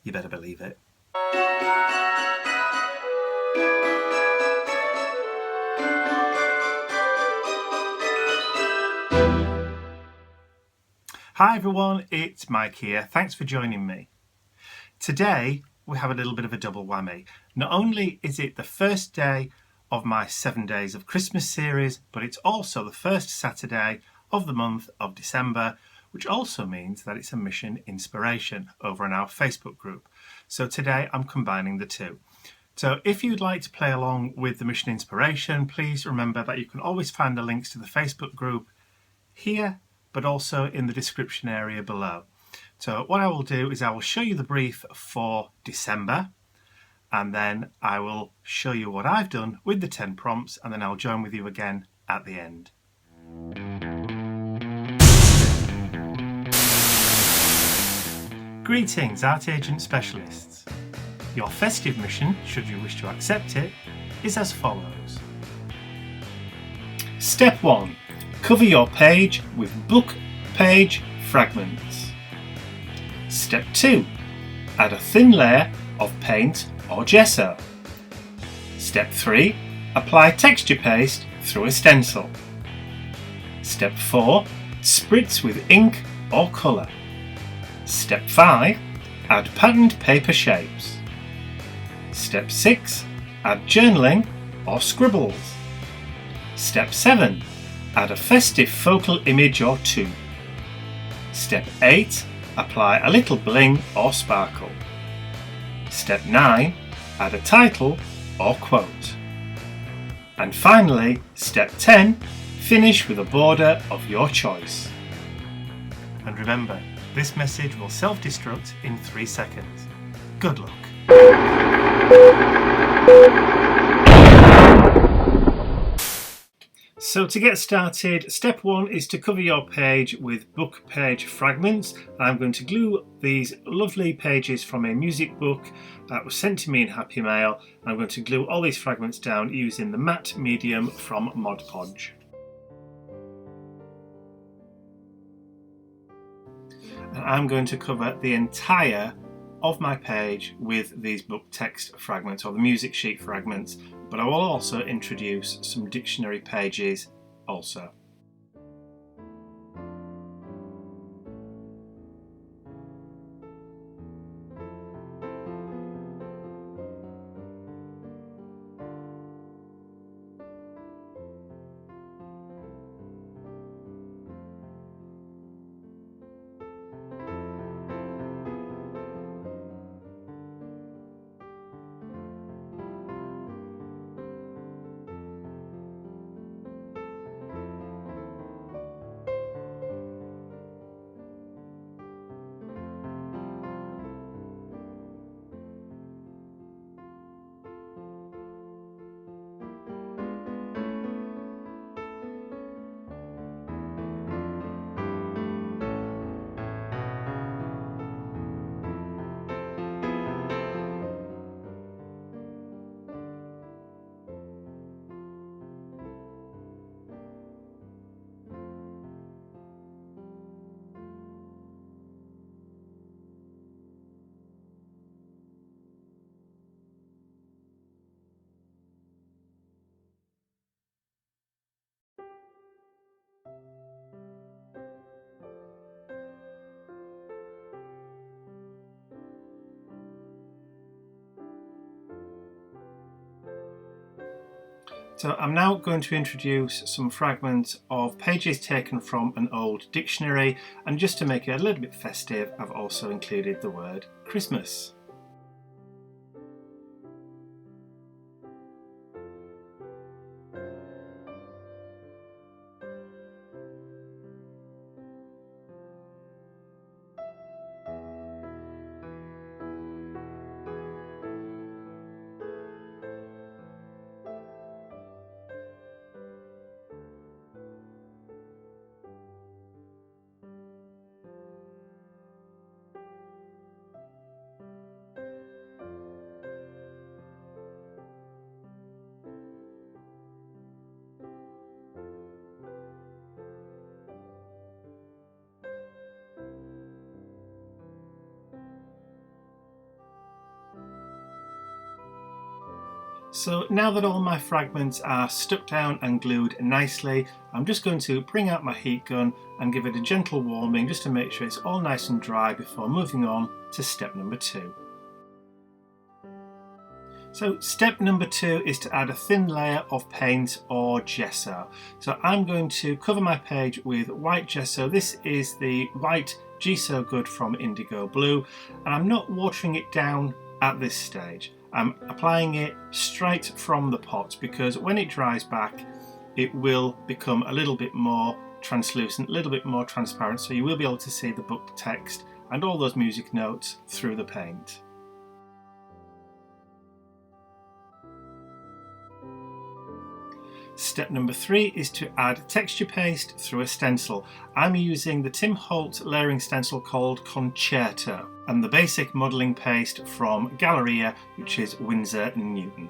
You better believe it. Hi everyone, it's Mike here. Thanks for joining me. Today we have a little bit of a double whammy. Not only is it the first day of my 7 Days of Christmas series, but it's also the first Saturday of the month of December, which also means that it's a mission inspiration over in our Facebook group. So today I'm combining the two. So if you'd like to play along with the mission inspiration, please remember that you can always find the links to the Facebook group here, but also in the description area below. So what I will do is I will show you the brief for December, and then I will show you what I've done with the 10 prompts, and then I'll join with you again at the end. Greetings, Art Agent Specialists. Your festive mission, should you wish to accept it, is as follows. Step 1. Cover your page with book page fragments. Step 2. Add a thin layer of paint or gesso. Step 3. Apply texture paste through a stencil. Step 4. Spritz with ink or colour. Step 5. Add patterned paper shapes. Step 6. Add journaling or scribbles. Step 7. Add a festive focal image or two. Step 8. Apply a little bling or sparkle. Step 9. Add a title or quote. And finally, Step 10. Finish with a border of your choice. And remember, this message will self-destruct in 3 seconds. Good luck. So to get started, step 1 is to cover your page with book page fragments. I'm going to glue these lovely pages from a music book that was sent to me in Happy Mail. I'm going to glue all these fragments down using the matte medium from Mod Podge. And I'm going to cover the entire of my page with these book text fragments or the music sheet fragments, but I will also introduce some dictionary pages also. So I'm now going to introduce some fragments of pages taken from an old dictionary, and just to make it a little bit festive, I've also included the word Christmas. So now that all my fragments are stuck down and glued nicely, I'm just going to bring out my heat gun and give it a gentle warming just to make sure it's all nice and dry before moving on to step number 2. So step number 2 is to add a thin layer of paint or gesso. So I'm going to cover my page with white gesso. This is the white Gesso Good from Indigo Blue, and I'm not watering it down at this stage. I'm applying it straight from the pot because when it dries back it will become a little bit more translucent, a little bit more transparent, so you will be able to see the book text and all those music notes through the paint. Step number 3 is to add texture paste through a stencil. I'm using the Tim Holtz layering stencil called Concerto and the basic modelling paste from Galleria, which is Winsor & Newton.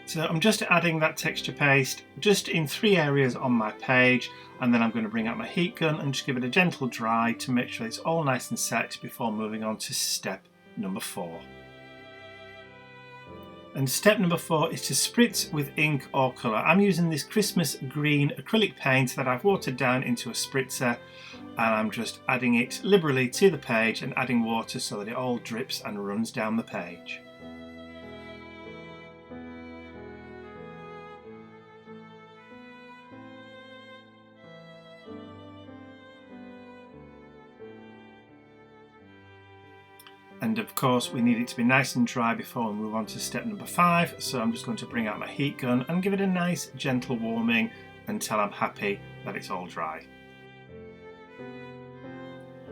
So I'm just adding that texture paste just in 3 areas on my page, and then I'm going to bring out my heat gun and just give it a gentle dry to make sure it's all nice and set before moving on to step number 4. And step number 4 is to spritz with ink or colour. I'm using this Christmas green acrylic paint that I've watered down into a spritzer, and I'm just adding it liberally to the page and adding water so that it all drips and runs down the page. And of course we need it to be nice and dry before we move on to step number 5, so I'm just going to bring out my heat gun and give it a nice gentle warming until I'm happy that it's all dry.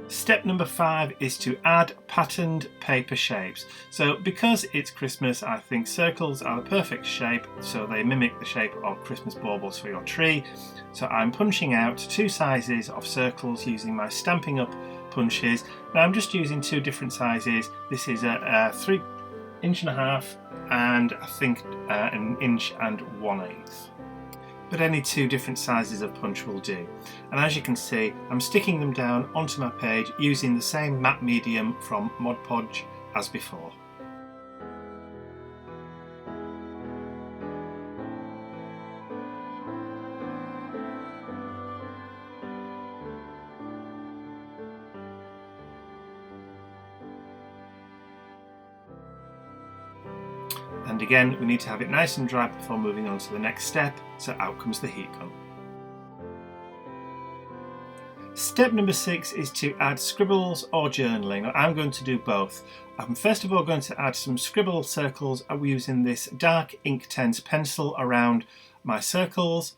Step number 5 is to add patterned paper shapes. So because it's Christmas, I think circles are the perfect shape, so they mimic the shape of Christmas baubles for your tree. So I'm punching out 2 sizes of circles using my Stampin' Up! Punches. Now I'm just using 2 different sizes. This is a 3.5 inch and I think an 1 1/8 inch. But any 2 different sizes of punch will do. And as you can see, I'm sticking them down onto my page using the same matte medium from Mod Podge as before. And again, we need to have it nice and dry before moving on to the next step, so out comes the heat gun. Step number 6 is to add scribbles or journaling. I'm going to do both. I'm first of all going to add some scribble circles using this dark Inktense pencil around my circles,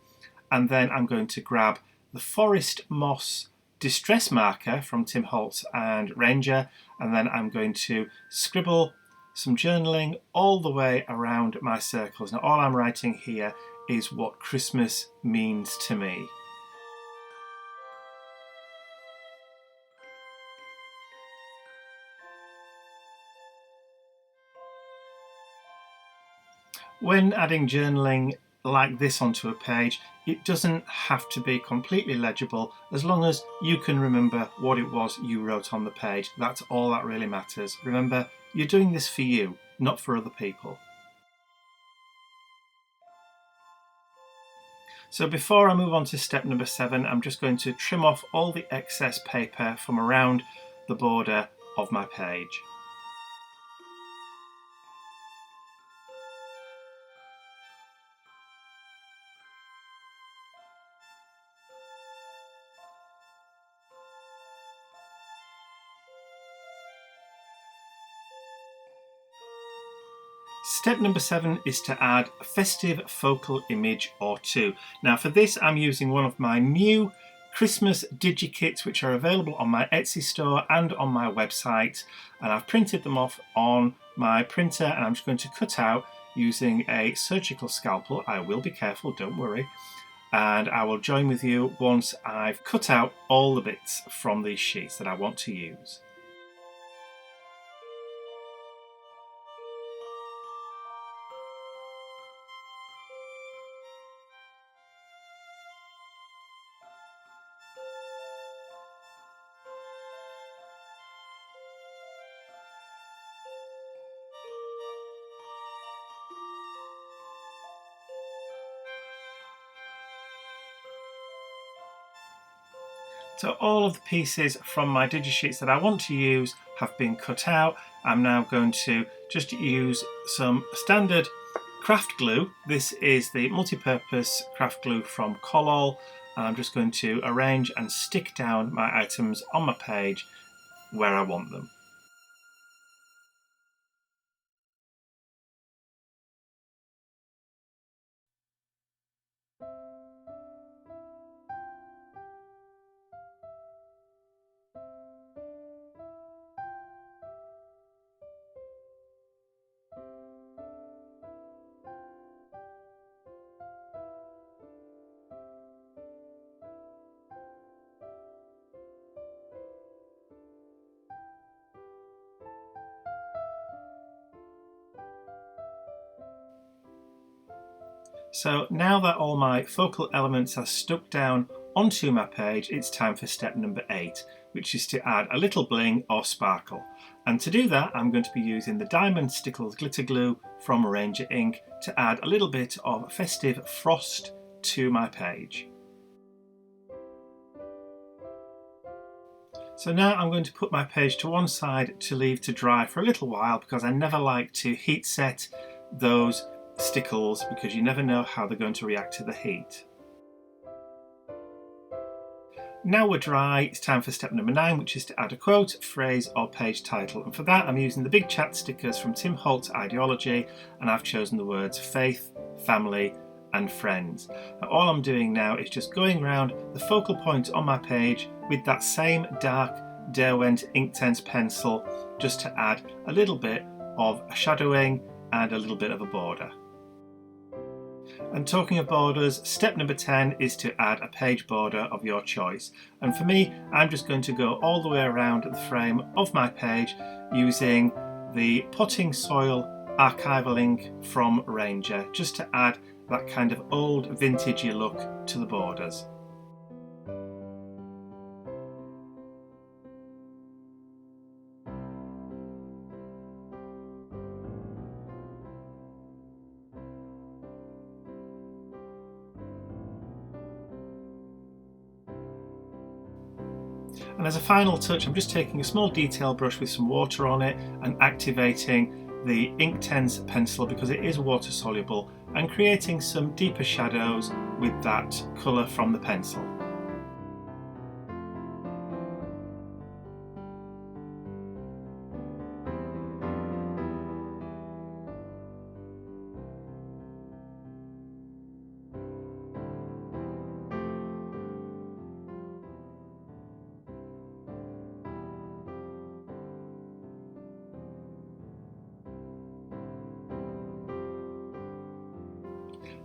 and then I'm going to grab the Forest Moss Distress Marker from Tim Holtz and Ranger, and then I'm going to scribble some journaling all the way around my circles. Now all I'm writing here is what Christmas means to me. When adding journaling like this onto a page, it doesn't have to be completely legible as long as you can remember what it was you wrote on the page. That's all that really matters. Remember, you're doing this for you, not for other people. So before I move on to step number 7, I'm just going to trim off all the excess paper from around the border of my page. Step number 7 is to add a festive focal image or 2. Now for this I'm using one of my new Christmas digikits which are available on my Etsy store and on my website, and I've printed them off on my printer, and I'm just going to cut out using a surgical scalpel. I will be careful, don't worry, and I will join with you once I've cut out all the bits from these sheets that I want to use. So all of the pieces from my digisheets that I want to use have been cut out. I'm now going to just use some standard craft glue. This is the multi-purpose craft glue from Collall. I'm just going to arrange and stick down my items on my page where I want them. So now that all my focal elements are stuck down onto my page, it's time for step number 8, which is to add a little bling or sparkle. And to do that, I'm going to be using the Diamond Stickles glitter glue from Ranger Ink to add a little bit of festive frost to my page. So now I'm going to put my page to one side to leave to dry for a little while, because I never like to heat set those stickles because you never know how they're going to react to the heat. Now we're dry, it's time for step number 9, which is to add a quote, phrase or page title, and for that I'm using the big chat stickers from Tim Holt's Ideology, and I've chosen the words faith, family and friends. Now, all I'm doing now is just going around the focal point on my page with that same dark Derwent Inktense pencil, just to add a little bit of a shadowing and a little bit of a border. And talking of borders, step number 10 is to add a page border of your choice. And for me, I'm just going to go all the way around the frame of my page using the Potting Soil archival ink from Ranger, just to add that kind of old vintagey look to the borders. And as a final touch, I'm just taking a small detail brush with some water on it and activating the Inktense pencil because it is water soluble, and creating some deeper shadows with that colour from the pencil.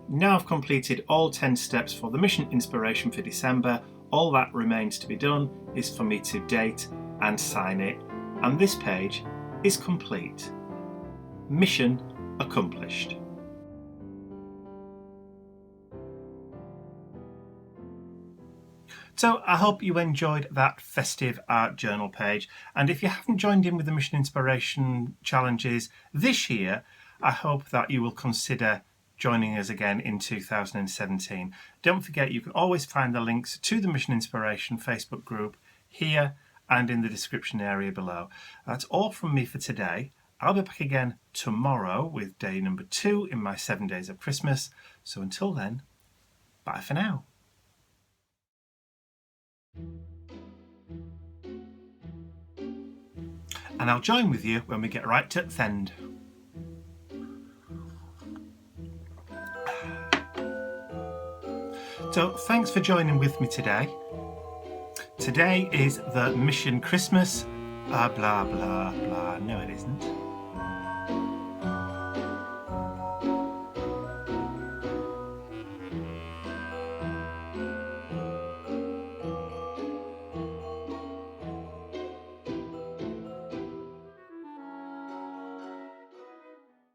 Now I've completed all 10 steps for the mission inspiration for December. All that remains to be done is for me to date and sign it, and this page is complete. Mission accomplished. So I hope you enjoyed that festive art journal page, and if you haven't joined in with the Mission Inspiration challenges this year, I hope that you will consider joining us again in 2017. Don't forget, you can always find the links to the Mission Inspiration Facebook group here and in the description area below. That's all from me for today. I'll be back again tomorrow with day number 2 in my 7 days of Christmas. So until then, bye for now. And I'll join with you when we get right to the end. So thanks for joining with me today. Today is the Mission Christmas. Blah, blah, blah. No, it isn't.